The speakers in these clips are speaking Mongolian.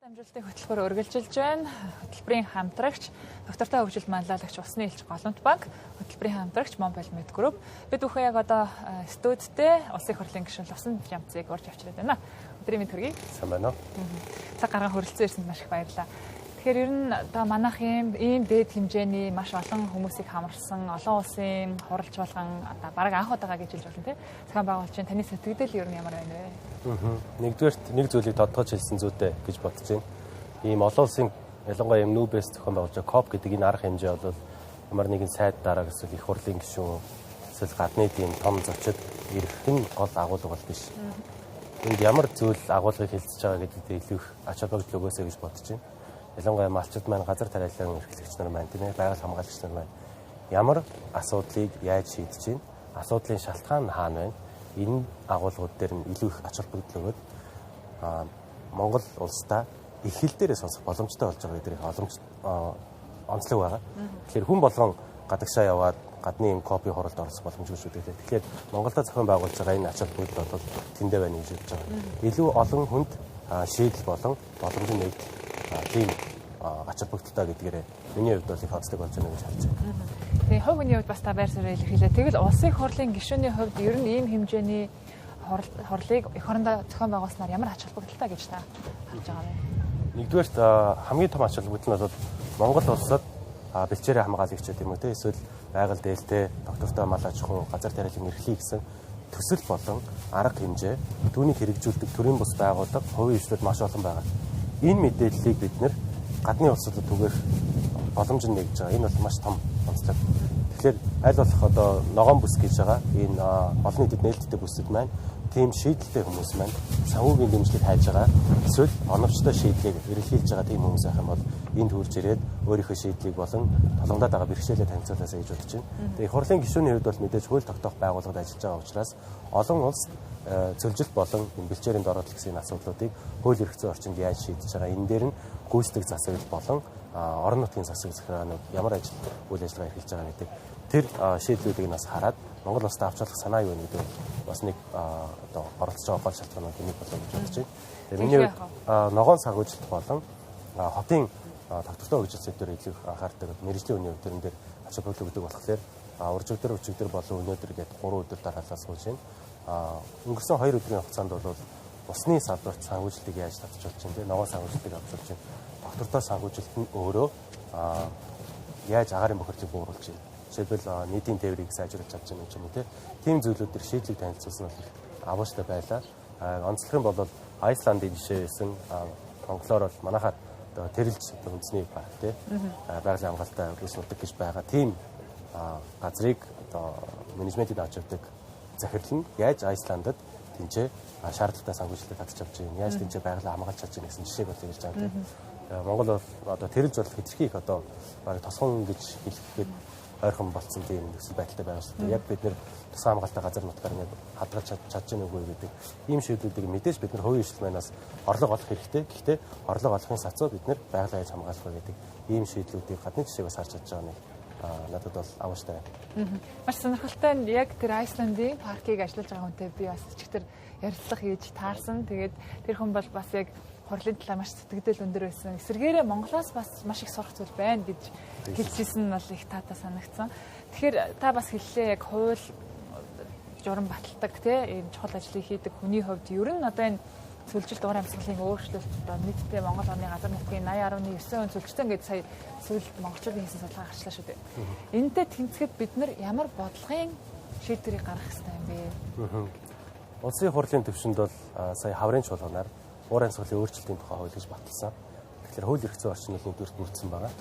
Амжилтын хөтөлбөр үргэлжилж байна. Хөтөлбөрийн хамтрагч, доктортой хөгжилд манлайлагч Усны элч Голомт банк, хөтөлбөрийн хамтрагч Монболмед групп. Бид бүхэн яг одоо студидтэй улсын хурлын гишүүн Лувсан Жамцыг урьж авчираад байна. Өдрийн мэнд хүргэе. Сайн байна уу? Цаг гарган хүрэлцэн ирсэнд маш их баярлалаа. Тэгэхээр ер нь одоо манайх ийм дээд хэмжээний маш олон хүмүүсийг хамарсан олон улсын хуралч болгон одоо бараг анх удаага гэж хэлж болно тийм. Зохион байгуулагчийн таны сэтгэл ер нь ямар байна вэ? Нэгдүгээрт нэг зүйлийг тодтогч хэлсэн зүйтэй гэж бодож байна. Ийм олон улсын ялангуяа ийм нүүбэс зохион байгуулж COP гэдэг энэ арга хэмжээ бол ямар нэгэн сайд дараа эсвэл их хурлын гишүүн эсвэл гадны тийм том зочид ирэх нь гол агуулга бол биш. Энд ямар зүйл агуулгыг хэлцэж байгаа гэдэгт илүү их ач холбогдол өгөөсэй гэж бодож байна. Ялангуяа малчид маань, газар тариалан эрхлэгч нар маань, тийм ээ, байгаль хамгаалагч нар маань ямар асуудлыг яаж шийдэж чинь, асуудлын шалтгаан нь хаана байна? Энэ агуулгууд дээр нь илүү их ач холбогдол өгөөд Монгол улстай их хэл дээрээ сонсох боломжтой болж байгаа гэдэг их онцлог байгаа. Тэгэхээр хүн болгон гадагшаа яваад гадны юм копи хуралд оролцох боломжгүй шүү дээ. Тэгэхээр Монголда зохион байгуулж байгаа энэ ач холбогдол бол тэндээ байна гэж бодож байгаа. Илүү олон хүнд шийдэл болон боломж нэг тийм ач холбогдолтой гэдгээрээ миний хувьд бол их онцлог болж байна гэж харж байна. Тэгээ хувь хүний хувьд бас та байр суурь илэрхийлээ. Тэгэл улсын хурлын гишүүний хувьд ер нь ийм хэмжээний хурлыг эх орондоо зохион байгуулснаар ямар ач холбогдолтой гэж та харж байгаа вэ? Нэгдүгээрт хамгийн том ач холбогдол нь бол Монгол улсад бэлчээрээ хамгаалагчид юм уу те эсвэл байгаль дээлтэй доктортой мал аж ахуй газар тариалан эрхлэе гэсэн төсөл болон арга хэмжээ түүнийг хэрэгжүүлдэг төрийн бус байгууллага хувийн эвслүүд маш олон байгаа. Энэ мэдээллийг бид нэр гадны улсуудад түгэх боломж нь нэгж байгаа. Энэ бол маш том онцлог. Тэгэхээр аль болох одоо ногоон бүс гэж байгаа энэ олон нийтэд нээлттэй бүсэд маань тийм шийдэлтэй хүмүүс маань санхүүгийн дэмжлэг хайж байгаа. Эсвэл оновчтой шийдлийг эрэлхийлж байгаа тийм хүмүүс байх юм бол энд хурж ирээд өөрийнхөө шийдлийг болон толгодод байгаа бэрхшээлээ танилцуулаасаа гэж бодож байна. Тэгээ их хурлын гишүүний хувьд бол мэдээж хууль тогтоох байгууллагад ажиллаж байгаа учраас олон улс цөлжилт болон бэлчээрийн дороотлох гэсэн асуудлуудыг хууль эрх зүйн орчинд яаж шийдэж байгаа. Энэ дээр нь гүйцэтгэх засаглал болон орон нутгийн засаг захиранууд ямар үйл ажиллагаа эрхэлж байгаа гэдэг тэр шийдлүүдийг нас хараад Монгол улсад авч болох санаа юу гэдэг бас нэг одоо оролцож байгаа гол шалтгаанууд нэг болоо гэж бодож байна. Тэгээ миний хувьд ногоон санхүүжилт болон хотын тогтвортой хөгжил сэдвээр илүү анхаардаг мэргэжлийн үнийн өвдөрөн дээр ач холбогдол өгдөг болохоор уржигдөр өчигдөр болон өнөөдөр гээд 3 өдөр дараалал сууж байна. Өнгөрсөн 2 өдрийн хугацаанд бол усны салбарт санхүүжилтийг яаж татжуулж байна те ногоон санхүүжилтийг авчулж байна. Доктортой санхүүжилт нь өөрөө яаж агаарын бохирдлыг бууруулж байна. Жишээлбэл нийтийн тээврийг сайжруулж чадж байгаа юм те. Тийм зүйлүүд төр шийдлийг танилцуулсан бол авууштай байлаа. Онцлог нь бол Айсландын жишээ байсан монголоор бол манайхаар тэрэлж үндэсний парк те байгалийн хамгаалалттай улс нутаг гэж байгаа. Тийм газрыг одоо менежментийн авч явдаг захирал нь яаж Айсландд тэнцээ шаардлагатай санхүүжилтийг татж авч байна. Яаж тэнцээ байгалаа хамгаалж чадж байна гэсэн жишээг бол ярьж байгаа тийм. Монгол бол одоо тэрэлж болох хэдэрхий их одоо баг тосгон гэж хэлэхэд ойрхон болцсон тийм нөхцөл байдалтай байгаа шүү дээ. Яг бид нэр тусгай хамгаалалттай газар нутгаар ингээд хадгалж чадж байгаа үгүй гэдэг ийм шийдлүүдийг мэдээж бид нар хувийн эвсэл манаас орлого олох хэрэгтэй. Гэхдээ орлого олохын сацуу бид нар байгалаа яаж хамгаалах вэ гэдэг ийм шийдлүүдийг гадны жишээг бас харж чадж байгаа нэг надад бол авууштай байна. Маш сонирхолтой нь яг тэр Айсландын паркийг ажиллаж байгаа хүнтэй би бас чигтэр ярилцлага хийж таарсан. Тэгээд тэр хүн бол бас яг хурлын талаар маш сэтгэл өндөр байсан. Эсвэргээрээ Монголоос бас маш их сурах зүйл байна гэж хэлжсэн нь бол их таатай санагдсан. Тэгэхээр та бас хэллээ яг хууль журам баталдаг тийм чухал ажлыг хийдэг хүний хувьд ер нь одоо энэ цөлжилт уур амьсгалын өөрчлөлт одоо нийтдээ Монгол орны газар нутгийн 80.9% цөлжилтөө ингээд сая сүүлд монголчуудын хийсэн судалгаа гарчлаа шүү дээ. Энэтэй тэнцэхэд бид нар ямар бодлогын шийдвэрийг гаргах хэрэгтэй юм бэ? Улсын хурлын төвшөнд бол сая хаврын чуулганаар уур амьсгалын өөрчлөлтийн тухай хууль гэж баталсан. Тэгэхээр хууль эрх зүйн орчныг нэгдүгээр бүрдсэн байгаа.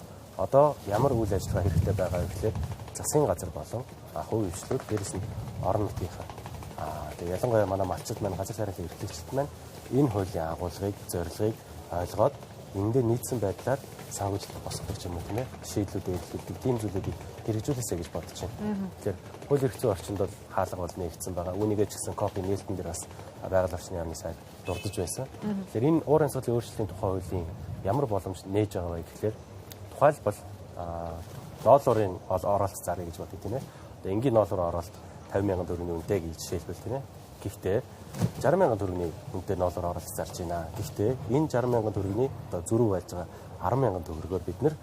Одоо ямар үйл ажиллагаа хэрэгтэй байгаа вэ гэхээр засгийн газар болон хувийн эвслүүд дээрэс нь орон нутгийнхаа тэгээ ялангуяа манай малчид маань газар тариалан эрхлэгчид маань энэ хуулийн агуулгыг, зорилгыг ойлгоод эндээ нийцсэн байдлаар санхүүжилт босгох юм уу тийм ээ шийдлүүдээ илэрхийлдэг тийм зүйлүүдийг хэрэгжүүлээсэй гэж бодож байна. Тэгэхээр хууль эрх зүйн орчинд бол хаалга бол нэгдсэн байгаа. Үүнийгээ ч гэсэн копи нээлтэн дээр бас байгаль орчны яамны сайд дурдж байсан. Тэгэхээр энэ уур амьсгалын өөрчлөлтийн тухай хуулийн ямар боломж нээж байгаа вэ гэхээр тухайлбал долларын оролт зарыг гэж бодъё тийм ээ. Одоо энгийн долларын оролт 50,000 төгрөгийн үнэтэй гэж жишээлбэл тийм ээ. Гэхдээ 60,000 төгрөгийн үнэтэй доллар оролцож зарж байна. Гэхдээ энэ 60,000 төгрөгийн одоо зөрүү байж байгаа 10,000 төгрөгөөр бид нэр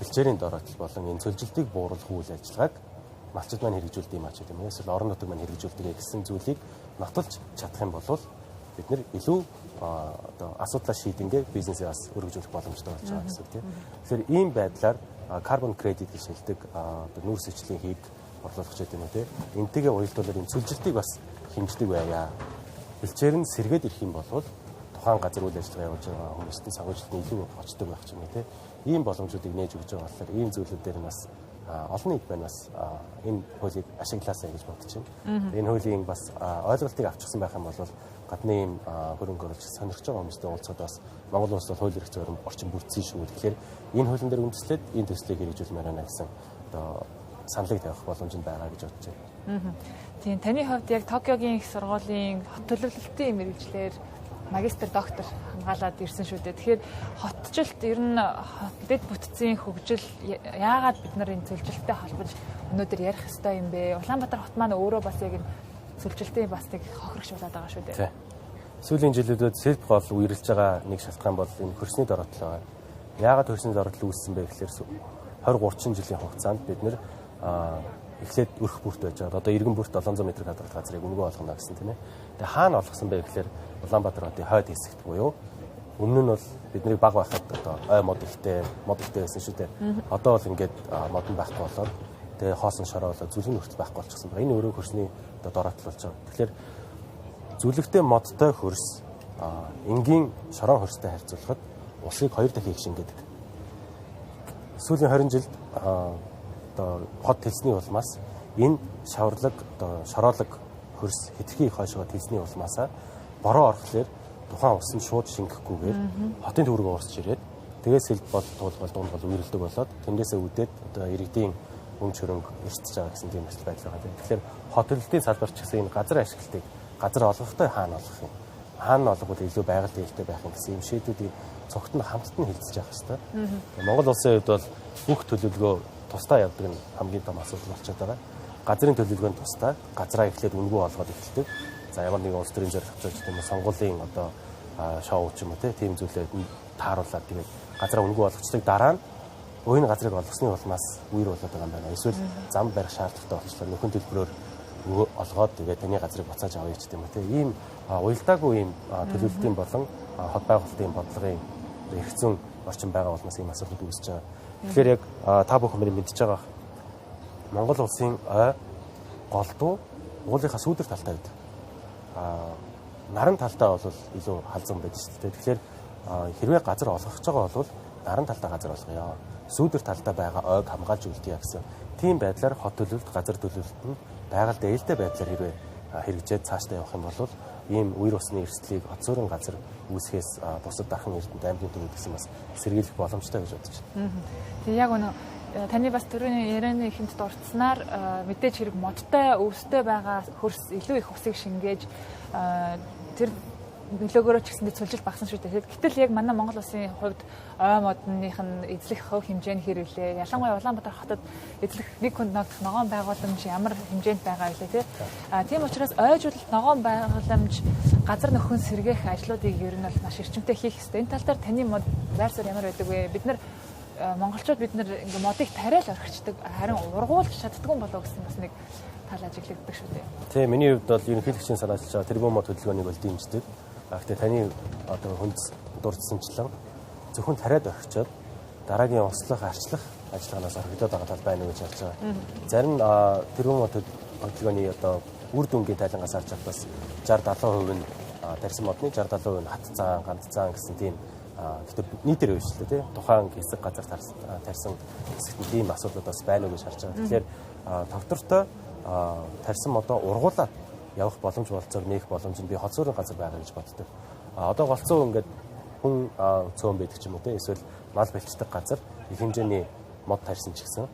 бэлчээрийн дороотлол болон энэ цөлжилтийг бууруулах үйл ажиллагааг малчид маань хэрэгжүүлдэг юм ач гэдэг юм. Эсвэл орон нутаг маань хэрэгжүүлдэг гэсэн зүйлийг нотолж чадах юм бол бид нэр илүү одоо асуудлаа шийдэнгээ бизнесээ бас өргөжүүлэх боломжтой болж байгаа гэсэн үг тийм. Тэгэхээр ийм байдлаар карбон кредит гэж хэлдэг одоо нүүрс ичлийн хийг орлуулах гэдэг юм уу тийм. Энтэйгээ уялдуулаад энэ цөлжилтийг бас хэмждэг байя. Бэлчээр нь сэргээд ирэх юм бол тухайн газар үйл ажиллагаа явуулж байгаа хүмүүстийн санхүүжилтний илүү очдог байх юм тийм. Ийм боломжуудыг нээж өгч байгаа болохоор ийм зүйлүүд дээр бас олон нийт байна бас энэ хуулийг ашиглаасаа гэж бодож байна. Энэ хуулийн бас ойлголтыг авчихсан байх юм бол гадны ийм хөрөнгө оруулж сонирхож байгаа хүмүүстэй уулзаад бас Монгол улс бол хууль эрх зүйн орчин бүрдсэн шүү. Тэгэхээр энэ хуулийн дээр үндэслээд энэ төслийг хэрэгжүүлмээр байна гэсэн одоо саналыг тавих боломж нь байгаа гэж бодож байна. Тийм таны хувьд яг Токиогийн их сургуулийн хот төлөвлөлтийн мэргэжлэр магистр доктор хамгаалаад ирсэн шүү дээ. Тэгэхээр хотчлт ер нь дэд бүтцийн хөгжил яагаад бид нар энэ цөлжилттэй холбож өнөөдөр ярих ёстой юм бэ? Улаанбаатар хот маань өөрөө бас яг энэ цөлжилтийн бас нэг хохирогч болоод байгаа шүү дээ. Тийм. Сүүлийн жилүүдэд сэлб гол үерэлж байгаа нэг шалтгаан бол энэ хөрсний дороотлол байна. Яагаад хөрсний дороотлол үүссэн бэ гэхээр 20-30 жилийн хугацаанд бид нэр эхлээд өрх бүрт байж байгаа. Одоо иргэн бүрт 700 м квадрат газрыг өнгөө олгоно гэсэн тийм ээ. Тэгээ хаана олгосон бэ гэхээр Улаанбаатар хотын хойд хэсэгт буюу өмнө нь бол бидний баг байхад одоо ой мод ихтэй байсан шүү дээ. Одоо бол ингээд мод нь байхгүй болоод тэгээ хоосон шороо болоод зүлэг нөхцөл байхгүй болчихсон байна. Энэ өөрөө хөрсний одоо дороотлол болж байгаа. Тэгэхээр зүлэгтэй модтой хөрс энгийн шорон хөрстэй харьцуулахад усыг 2 дахин их шингээдэг. Сүүлийн 20 жилд одоо хот хэлсний улмаас энэ шаварлаг одоо шороолог хөрс хэтэрхий их хойшоо хэлсний улмаасаа бороо орохлоор тухайн ус нь шууд шингэхгүйгээр хотын төврөгөө урсч ирээд тэгээс сэлб бол туулбал дундгал үерэлдэг болоод тэндээсээ үдээд одоо иргэдийн өмч хөрөнгө эрсэж байгаа гэсэн тийм нөхцөл байдал байгаа. Тэгэхээр хот төлөлтийн салбарч гэсэн энэ газар ашиглалтыг газар олгохтой хаана олгох юм? Хаана олгоход илүү байгаль дэвтэй байх юм гэсэн юм шийдүүдийг цогт нь хамтд нь хэлцэж явах хэрэгтэй. Монгол улсын хувьд бол бүх төлөвлөгөө тусдаа явдаг нь хамгийн том асуудал болчиход байгаа. Газрын төлөвлөгөөнд тусдаа газраа эхлээд үнгүү олгоод эхэлдэг. За ямар нэгэн улс төрийн зорилготой ч юм уу сонгуулийн одоо шоу ч юм уу тийм зүйлээ тааруулаад тэгээд газраа үнгүү олгочдаг дараа нь өөрийн газрыг олгосны улмаас үер болоод байгаа юм байна. Эсвэл зам барих шаардлагатай болчихлоо нөхөн төлбөрөөр олгоод тэгээд таны газрыг буцааж авъя ч юм уу ийм уялдаагүй ийм төлөвлөлтийн болон хот байгуулалтын бодлогын эрх зүйн орчин байгаа улмаас ийм асуудал үүсэж байгаа. Тэгэхээр яг та бүхэн мэдж байгаа Монгол улсын ой голдуу уулынхаа сүүдэр талтай байдаг. Наран талтай бол илүү халзан байдаг шүү дээ. Тэгэхээр хэрвээ газар олгох гэж байгаа бол наран талтай газар олгоё. Сүүдэр талтай байгаа ойг хамгаалж үлдъя гэсэн. Тийм байдлаар хот төлөвлөлт, газар төлөвлөлт нь байгаль дээлтэй байдлаар хэрвээ хэрэгжээд цаашдаа явах юм бол ийм үер усны эрсдлийг хот суурин газар үүсгэхээс бусад дархан эрдэнэт аймгийн төвүүд гэсэн бас сэргийлэх боломжтой гэж бодож байна. Тэгээ яг өнөө таны бас түрүүний ярианы ихэнд дурдсанаар мэдээж хэрэг модтой өвстэй байгаа хөрс илүү их усыг шингээж тэр нөлөөгөөрөө ч гэсэндээ цөлжилт багсан шүү дээ. Гэтэл яг манай Монгол улсын хувьд ой модных нь эзлэх хувь хэмжээ нь хэр илээ? Ялангуяа Улаанбаатар хотод эзлэх нэг хүнд ногоон байгууламж ямар хэмжээнд байгаа илээ тий? Тийм учраас ойжуулалт ногоон байгууламж газар нөхөн сэргээх ажлуудыг ер нь бол маш эрчимтэй хийх хэрэгтэй. Энэ тал дээр таны мод байр суурь ямар байдаг вэ? Бид нар монголчууд бид нар ингээ модыг тариал орхичдаг харин ургуулж чаддгүй болоо гэсэн бас нэг тал ажиглагддаг шүү дээ. Тийм миний хувьд бол ерөнхийлөгчийн санаалж байгаа тэрбум мод хөдөлгөөнийг бол дэмждэг. Гэхдээ таны одоо хүнд дурдсанчлан зөвхөн тариад орхичоод дараагийн услах, арчлах ажиллагаанаас орхигдоод байгаа тал байна гэж харж байгаа. Зарим тэрбум мод хөдөлгөөний одоо үр дүнгийн тайлангаас харж байхад бас 60-70% нь тарьсан модны 60-70% нь хат цаан, ганц цаан гэсэн тийм гэхдээ нийтээр өвчлээ тий. Тухайн хэсэг газар тарьсан хэсэгт тийм асуудлууд бас байна уу гэж харж байгаа. Тэгэхээр доктортой тарьсан модоо ургуулад явах боломж болцоог нээх боломж нь би хот суурин газар байгаа гэж боддог. Одоо голцоо ингээд хүн цөөн байдаг ч юм уу те эсвэл мал бэлчдэг газар их хэмжээний мод тарьсан ч гэсэн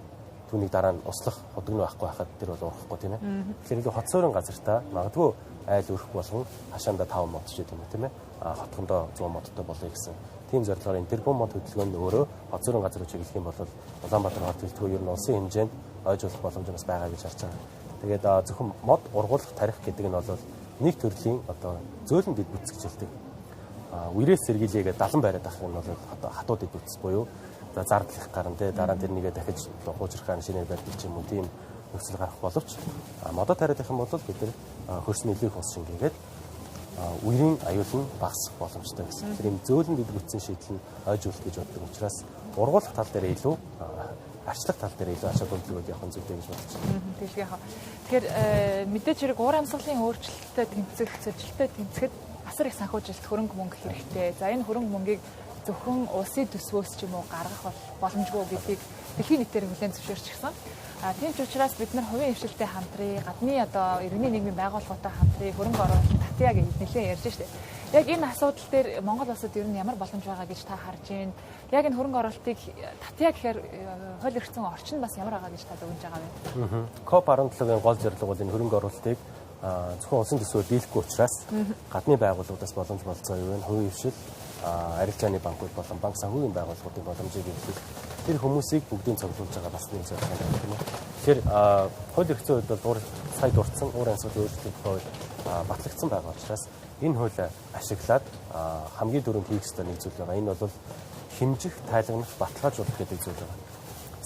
түүнийг дараа нь услах хөдөгнө байхгүй байхад тэр бол урахгүй тийм ээ. Тэгэхээр хот суурин газартаа магадгүй айл өрөх болгон хашаанда 5 мод ч гэдэг юм тийм ээ. Хотхондоо 100 модтой болъё гэсэн. Тийм зорилгоор энэ тэрбум мод хөдөлгөөнд өөрөө хот суурин газар руу чиглэх юм бол Улаанбаатар хот төлтгөө ер нь улсын хэмжээнд ойжуулах боломж бас байгаа гэж харж байгаа. Тэгээд зөвхөн мод ургуулах тарих гэдэг нь бол нэг төрлийн одоо зөөлөн дэд бүтц гэж хэлдэг. Үрээс сэргийлээгээ далан байраад ах юм бол одоо хатуу дэд бүтц буюу за зардлах гарan тэ дараа нь тэрнийгээ дахиж одоо хуучрахаар шинээр барьдаг ч юм уу тийм нөхцөл гарах боловч модод тариад их юм бол бид нар хөрс нөлөөх ус шингээгээд үерийн аюул нь багасах боломжтой гэсэн. Тэр юм зөөлөн дэд бүтцийн шийдэл нь ойжуулах гэж боддог учраас ургуулах тал дээр илүү арчлах тал дээр илүү ачаал хөдөлгөөд явах зүйтэй гэж бодож байна. Тэгэхээр яах вэ? Тэгэхээр мэдээж хэрэг уур амьсгалын өөрчлөлтөд тэмцэх, цэвэрлэлтэд тэмцэхэд асар их санхүүжилт хөрөнгө мөнгө хэрэгтэй. За энэ хөрөнгө мөнгийг зөвхөн улсын төсвөөс ч юм уу гаргах боломжгүй гэдгийг дэлхийн нийтээр хүлээн зөвшөөрчихсөн. Тийм ч учраас бид нар хувийн хвшилтэй хамтрыг, гадны одоо иргэний нийгмийн байгууллагуудтай хамтрыг хөрөнгө оруулалт татъя гэж нэлээд ярьж штэ. Яг энэ асуудал дээр Монгол улсад ер нь ямар боломж байгаа гэж та харж байна? Яг энэ хөрөнгө оруулалтыг татъя гэхээр хууль эрх зүйн орчин бас ямар байгаа гэж та дүгнэж байгаа вэ? COP17-гийн гол зорилго бол энэ хөрөнгө оруулалтыг зөвхөн улсын төсвөөр дийлэхгүй учраас гадны байгууллагуудаас боломж болцоо юу вэ? Хувийн хвшил, арилжааны банкуд болон банк санхүүгийн байгууллагуудын боломжийг эвлэх тэр хүмүүсийг бүгдийг цуглуулж байгаа бас нэг зорилго байна тийм үү. Тэгэхээр хууль эрх зүйн хувьд бол сая дурдсан уур амьсгалын өөрчлөлтийн хууль батлагдсан байгаа учраас энэ хуулийг ашиглаад хамгийн дөрөнд хийх ёстой нэг зүйл байгаа. Энэ бол хэмжих, тайлгнах, баталгаажуулах гэдэг зүйл байгаа.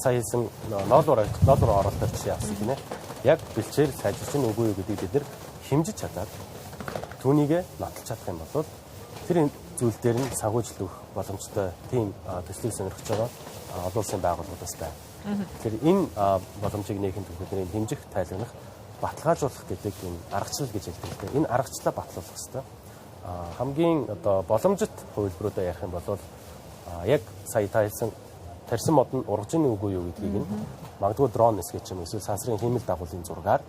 Сая хэлсэн ноолуур оролтоор жишээ авсан тийм ээ. Яг бэлчээр сайжирч нь үгүй юу гэдгийг бид нар хэмжиж чадаад түүнийгээ нотолж чадах юм бол тэр зүйл дээр нь санхүүжилт өгөх боломжтой тийм төслийг сонирхож байгаа олон улсын байгууллагуудаас байна. Тэгэхээр энэ боломжийг нээхэд бид хэмжих, тайлгнах, баталгаажуулах гэдэг энэ аргачлал гэж хэлдэг. Энэ аргачлалаа батлуулах хэрэгтэй. Хамгийн одоо боломжит хувилбаруудаа ярих юм бол яг сая тайлсан тарьсан мод нь ургаж ийн үгүй юу гэдгийг нь магадгүй дрон эсгэж юм эсвэл сансрын хиймэл дагуулын зургаар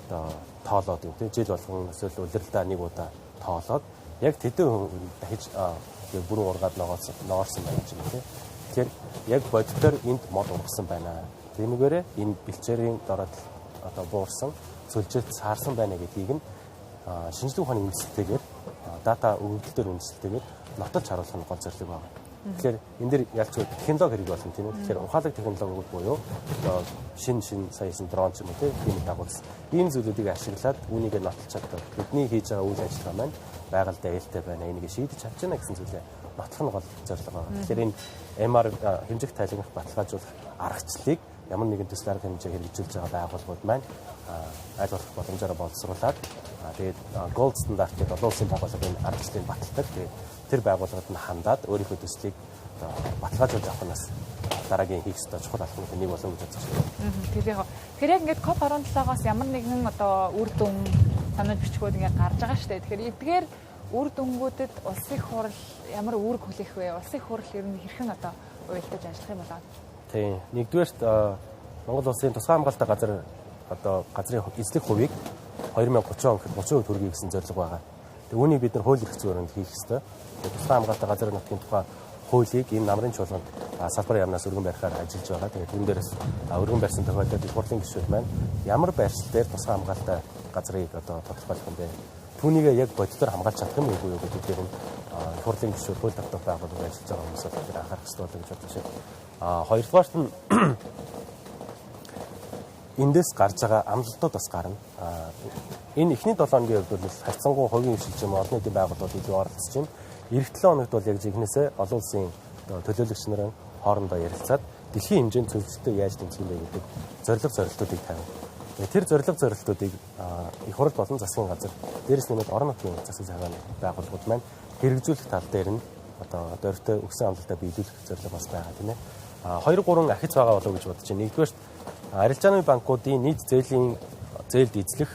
одоо тоолоод юм тийм жил болгон эсвэл улирлаа нэг удаа тоолоод яг тэдэн дахиж бүрэн ургаад ногоорсон байна юм тийм. Тэгэхээр яг бодитоор энд мод ургасан байна. Тэрнүүгээрээ энэ бэлчээрийн дороод одоо буурсан цөлжөлт саарсан байна гэдгийг нь шинжлэх ухааны үндэслэлтэйгээр дата өгөгдлөөр үндэслэлтэйгээр нотолж харуулах нь гол зорилго байна. Тэгэхээр энэ дэр ялч технологи хэрэг болно тийм үү. Тэгэхээр ухаалаг технологи буюу шин саясан дрон ч юм уу тийм дагуулсан. Ийм зүйлүүдийг ашиглаад үүнийг нотолж чаддаг. Бидний хийж байгаа үйл ажиллагаа маань байгальд ээлтэй байна. Энийг шийдэж чадчихна гэсэн зүйлээ нотлох нь гол зорилго байна. Тэгэхээр энэ MR хэмжих, тайлгнах, баталгаажуулах аргачлалыг ямар нэгэн төсөл арга хэмжээ хэрэгжүүлж байгаа байгууллагууд маань аль болох боломжоор боловсруулад тэгээд gold стандарт гэдэг олон улсын байгууллагын аргачлалыг баталдаг. Тэгээд тэр байгууллагад нь хандаад өөрийнхөө төслийг баталгаажуулж авах нь дараагийн хийх ёстой чухал алхмын нэг болон гэж бодож байна. Тэгэхээр яг ингээд COP17-оос ямар нэгэн одоо үр дүн санал бичгүүд ингээд гарч байгаа шүү дээ. Тэгэхээр эдгээр үр дүнгүүдэд улсын хурал ямар үүрэг хүлээх вэ? Улсын хурал ер нь хэрхэн одоо уялдаж ажиллах юм болоо? Тийм. Нэгдүгээрт Монгол улсын тусгай хамгаалалттай газар одоо газрын эзлэх хувийг 2030 он гэхэд 30% хүргэе гэсэн зорилго байгаа. Тэгээ үүнийг бид нар хууль эрх зүйн хийх ёстой. Тусгай хамгаалалттай газар нутгийн тухай хуулийг энэ намрын чуулганд салбар яамнаас өргөн барихаар ажиллаж байгаа. Тэгээд энэ дээрээс өргөн барьсан тохиолдолд их хурлын гишүүд маань ямар байршил дээр тусгай хамгаалалттай газрыг одоо тодорхойлох юм бэ? Түүнийг яг бодитоор хамгаалж чадах юм уу гэдэг дээр нь их хурлын гишүүд хууль тогтоох байгууллагууд ажиллаж байгаа хүмүүс бол анхаарах ёстой гэж бодож байна. Хоёрдугаарт нь эндээс гарч байгаа амлалтууд бас гарна. Энэ эхний 7 хоногийн хувьд бол харьцангуй хувийн хвшилж юм орны эдийн байгууллагууд илүү оролцож байна. Эх 7 хоногт бол яг жигнэсээ олон улсын төлөөлөгч нарын хоорондоо ярилцаад дэлхийн хэмжээнд цөлжөлтөө яаж тэмцэх юм бэ гэдэг зорилтуудыг тавина. Тэр зорилтуудыг их хурл болон засгийн газар дээрээс нэмээд орон нутгийн засаг захиргааны байгууллагууд маань хэрэгжүүлэх тал дээр нь одоо дөрвтэй өгсөн амлалтаа биелүүлэх зорилго бас байгаа тийм ээ. 2-3 ахиц байгаа болов уу гэж бодож байна. Нэгдүгээр арилжааны банкуудын нийт зээлд эзлэх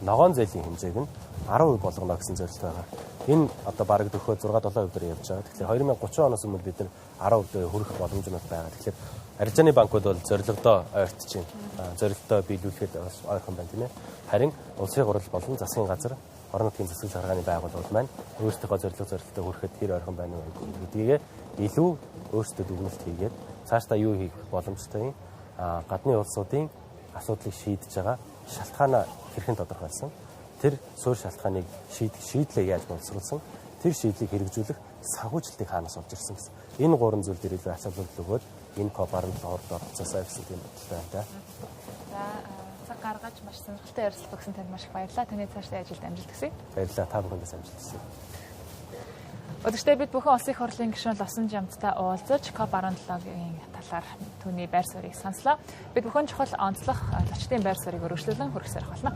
ногоон зээлийн хэмжээг нь 10% болгоно гэсэн зорилт байгаа. Энэ одоо бараг төхөө 6-7% дээр явж байгаа. Тэгэхээр 2030 оноос өмнө бид нар 10% дээр хүрэх боломжнууд байгаа. Тэгэхээр арилжааны банкуд бол зорилгодоо ойртож байна. Зорилгодоо биелүүлэхэд бас ойрхон байна тийм ээ. Харин улсын хурал болон засгийн газар орон нутгийн засаг захиргааны байгууллагууд маань өөрсдийнхөө зорилготой хүрэхэд хэр ойрхон байна вэ гэдгийг илүү өөрсдөө дүгнэлт хийгээд цаашдаа юу хийх боломжтой юм гадны улсуудын асуудлыг шийдэж байгаа шалтгаанаа хэрхэн тодорхойлсон тэр суурь шалтгааныг шийдлээ яаж боловсруулсан тэр шийдлийг хэрэгжүүлэх санхүүжилтийг хаанаас олж ирсэн гэсэн энэ гурван зүйл дээр илүү ачаалал өгөөд энэ COP17-д оролцоосаа гэсэн тийм бодлоо байна. За цаг гаргаж маш сонирхолтой ярилцлага өгсөн танд маш их баярлалаа. Таны цаашдын ажилд амжилт хүсье. Баярлалаа. Та бүхэндээ амжилт хүсье. Өдөртөө бид бүхэн улсын их хурлын гишүүн Ловсон Жамттай уулзаж COP17-гийн талаар түүний байр суурийг сонслоо. Бид бүхэн чухал онцлог зочдын байр суурийг өргөжлүүлэн хүргэсээр болно.